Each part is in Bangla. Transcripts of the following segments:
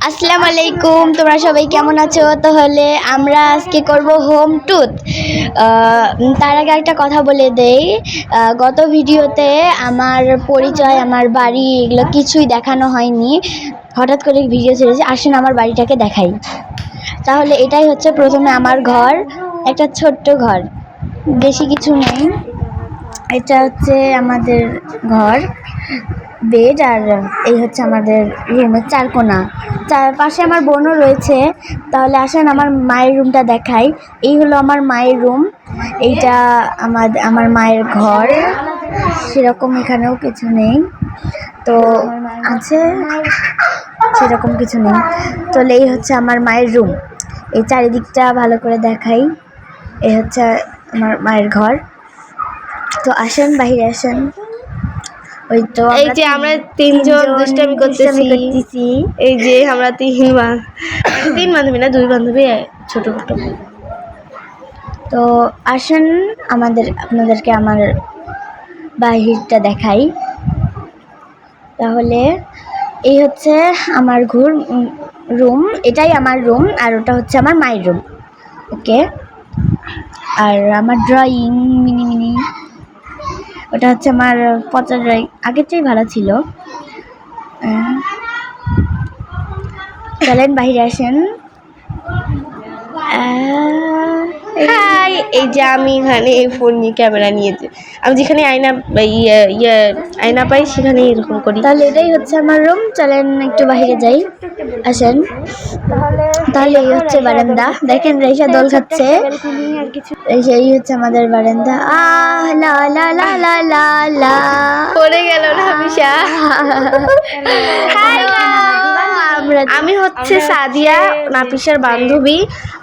আসসালামু আলাইকুম, তোমরা সবাই কেমন আছো? তাহলে আমরা আজকে করব হোম ট্যুর। তার আগে একটা কথা বলে দেই, গত ভিডিওতে আমার পরিচয়, আমার বাড়ি এগুলো কিছুই দেখানো হয়নি। হঠাৎ করে ভিডিও ছেড়েছি, আসেন আমার বাড়িটাকে দেখাই। তাহলে এটাই হচ্ছে প্রথমে আমার ঘর, একটা ছোট্ট ঘর, বেশি কিছু নেই। এটা হচ্ছে আমাদের ঘর, বেড, আর এই হচ্ছে আমাদের রুমের চারকোনা। চারপাশে আমার বোনও রয়েছে। তাহলে আসেন আমার মায়ের রুমটা দেখাই। এই হলো আমার মায়ের রুম, এইটা আমার মায়ের ঘর। সেরকম এখানেও কিছু নেই, তো আছে সেরকম কিছু নেই। তো এই হচ্ছে আমার মায়ের রুম। এই চারিদিকটা ভালো করে দেখাই। এই হচ্ছে আমার মায়ের ঘর। তো আসেন, বাইরে আসেন। ওই তো এই যে আমরা তিনজন দুষ্টামি করতেছি। এই যে আমরা তিন বান্ধবী না, দুই বান্ধবী, ছোট ছোট। তো আসেন আপনাদেরকে আমার বাহিরটা দেখাই। তাহলে এই হচ্ছে আমার রুম, এটাই আমার রুম, আর ওটা হচ্ছে আমার মায়ের রুম। ওকে, আর আমার ড্রয়িং মিনি ওটা হচ্ছে আমার পচা ড্রয়িং, আগের চেয়ে ভালো ছিল। চলেন বাইরে আসেন। হাই, এই যে আমি এখানে ফোন নিয়ে ক্যামেরা নিয়েছি। আমি যেখানে আয়না পাই সেখানে এরকম করি। তাহলে এটাই হচ্ছে আমার রুম। চলেন একটু বাইরে যাই, আসেন। তাহলে এই হচ্ছে বারান্দা, দেখেন রাইসা দোল খাচ্ছে। এই হচ্ছে আমাদের বারান্দা। লা লা লা লা লা লা, পড়ে গেল না বিশা। আমি হচ্ছে সাদিয়া, নাফিসার বান্ধবী,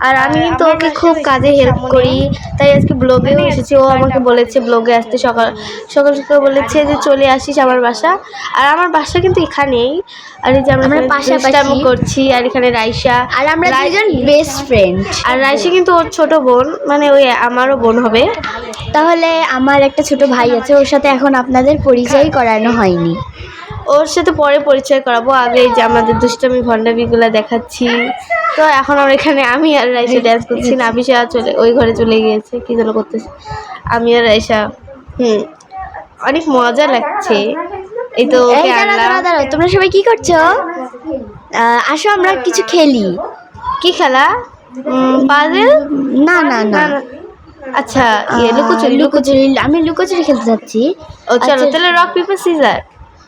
আর আমি কিন্তু ওকে খুব কাজে হেল্প করি। তাই আজকে ব্লগেও এসেছি। ও আমাকে বলেছে ব্লগে আসতে, সকাল সকাল বলেছে যে চলে আসিস আমার বাসা। আর আমার বাসা কিন্তু এখানেই। আর এই যে আমরা পাশাপাশি করছি। আর এখানে রাইসা, আর আমরা দুজন বেস্ট ফ্রেন্ড। আর রাইসা কিন্তু ওর ছোট বোন, মানে ওই আমারও বোন হবে। তাহলে আমার একটা ছোট ভাই আছে, ওর সাথে এখন আপনাদের পরিচয় করানো হয়নি। ওর সাথে পরে পরিচয় করাবো। আগে যে আমাদের দুষ্টামি ভণ্ডামিগুলো দেখাচ্ছি। তো এখন আমরা এখানে আমি আর রাইসা ড্যান্স করছি। নাফিসা ওই ঘরে চলে গিয়েছে, কি যেন করতেছে। আমি আর রাইসা অনেক মজা লাগছে। এই তো দাঁড়াও, তোমরা সবাই কি করছো? আসো আমরা কিছু খেলি। কি খেলা? পাজেল? না না না, আচ্ছা, লুকোচুরি। আমি লুকোচুরি খেলতে যাচ্ছি। ও চলো, তাহলে রক পেপার সিজার।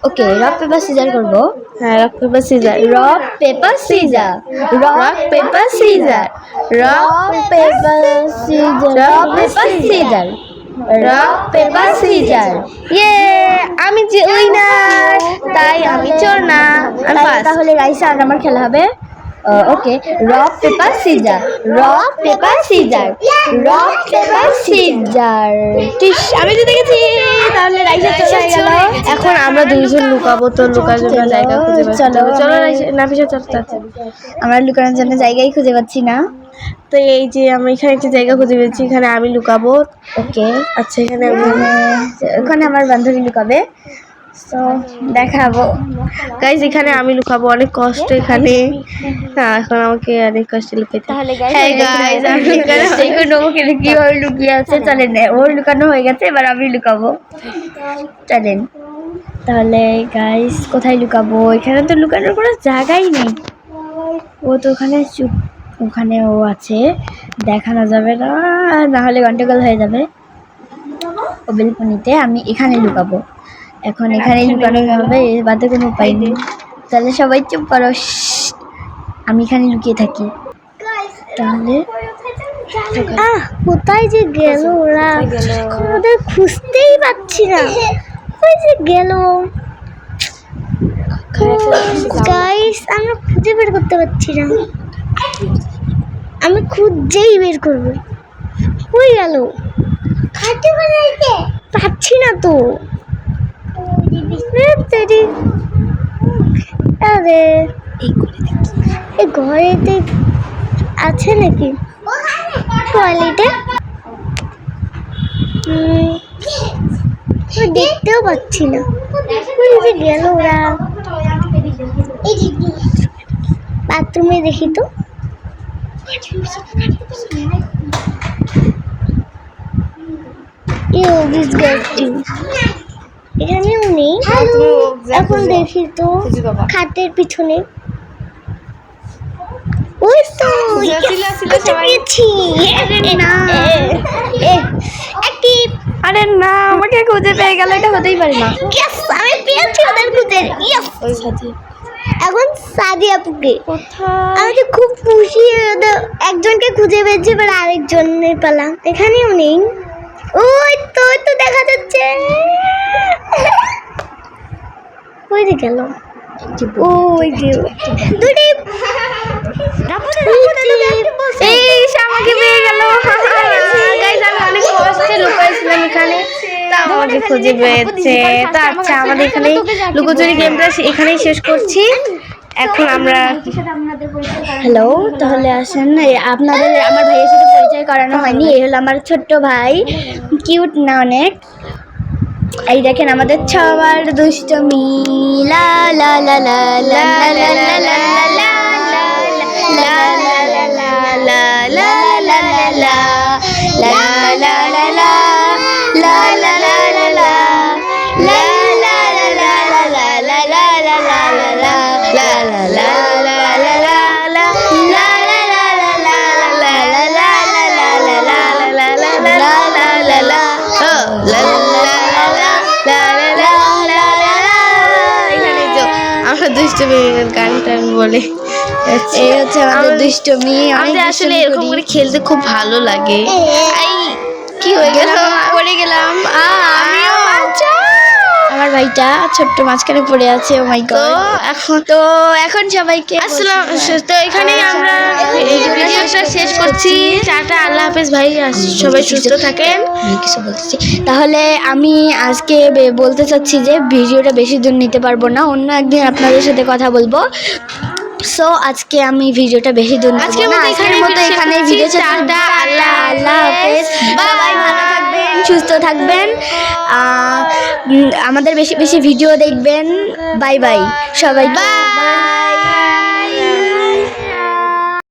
ওকে, রক পেপার সিজার করবো। হ্যাঁ, rock paper scissor. Rock paper scissor, rock paper scissor, rock paper scissor, rock paper scissor, rock paper caesar. ইয়ে, আমি যে উইনার, তাই আমি চোর না। তাহলে রাইসা আর আমার খেলা হবে। Okay, rock paper scissor, rock paper scissor, rock paper scissor. আমি জিতে গেছি। তাহলে রাইসা চলে গেল। এখন আমরা দুইজন লুকাবো, তো লুকার জন্য জায়গা খুঁজে পাচ্ছি। চলো নাফিসা, চলো। আমরা লুকানোর জন্য জায়গাই খুঁজে পাচ্ছি না। তো এই যে আমরা এখানে একটা জায়গা খুঁজে পেয়েছি, এখানে আমি লুকাবো। ওকে, আচ্ছা, এখানে ওখানে আমার বান্ধবী লুকাবে। তো দেখাবো গাইজ, এখানে আমি লুকাবো। অনেক কষ্ট এখানে। এখন আমাকে অনেক কষ্ট লুকাতে। তাহলে কিভাবে লুকিয়ে আছে। চলেন, ওর লুকানো হয়ে গেছে, এবার আমি লুকাবো। চলেন তাহলে গাইজ, কোথায় লুকাবো? এখানে তো লুকানোর কোনো জায়গাই নেই। ও তো ওখানে ও আছে, দেখানো যাবে না, না হলে গন্ডগোল হয়ে যাবে। ও বেলকনিতে, আমি এখানে লুকাবো। এখন এখানে লুকানো হবে, এর বাদে কোনো উপায় নেই। তাহলে সবাই চুপ করো, আমি এখানে লুকিয়ে থাকি। তাহলে কোথায় যে গেল ওরা? ওদের খুঁজতেই পাচ্ছি না, ওই যে গেল। গাইস, আমরা খুঁজে বের করতে পারছি না। আমি খুঁজেই বের করবো। কই গেল? পাচ্ছি না তো। আরে এই ঘরেতে আছে নাকি? টয়লেটে দেখতেও পাচ্ছি না। গেল ওরা। বাথরুমে দেখি তো। এখানেও নেই। এখন দেখি তো খাটের পিছনে। ওই তো পেয়েছি। আরে না, আমাকে খুঁজে পেয়ে গেল, এটা হতেই পারে না। আমি পেয়েছি ওদের খুঁজে। এখন সাদিয়া আপুকে আমি তো খুব খুশি, ওদের একজনকে খুঁজে পেয়েছি, এবার আরেকজনের পালা। এখানেও নেই। ওই তো দেখা যাচ্ছে। ওই যে গেল। ওই যে দুটি আমাকে পেয়ে গেল। গাইস, আমি অনেক কষ্টে লুকাইছিলাম এখানে, তাও আমাকে খুঁজে পেয়েছে। তো আচ্ছা, আমাদের এখানে লুকোচুরি গেমটা এখানেই শেষ করছি। এখন আমরা হ্যালো, তাহলে আসেন আপনাদের আমার ভাইয়ের সাথে পরিচয় করানো হয়নি। এই হলো আমার ছোট্ট ভাই, কিউট না অনেক। এই দেখেন আমাদের সবার দুষ্টমি। লা লা লা লা লা লা লা লা লা দুষ্টমি গানটা আমি বলে, এই হচ্ছে আমাদের দুষ্টমি। আমাদের আসলে এরকম করে খেলতে খুব ভালো লাগে। কি হয়ে গেল? পড়ে গেলাম। আমিও। আমার ভাইটা ছোট্ট মাঝখানে পড়ে আছে। ও মাই গড। এখন সবাইকে আসসালাম। তো এখানেই আমরা এই ভিডিওটা শেষ করছি। টাটা, আল্লাহ হাফেজ ভাই, সবাই সুস্থ থাকেন। আমি কিছু বলতেছি। তাহলে আমি আজকে বলতে চাচ্ছি যে ভিডিওটা বেশি দূর নিতে পারবো না, অন্য একদিন আপনাদের সাথে কথা বলবো। সো আজকে আমি ভিডিওটা বেশি দূর আজকের মতো এখানে ভিডিও টাটা, আল্লাহ হাফেজ। সবাই ভালো থাকবেন, সুস্থ থাকবেন, আমাদের বেশি বেশি ভিডিও দেখবেন। বাই বাই সবাই।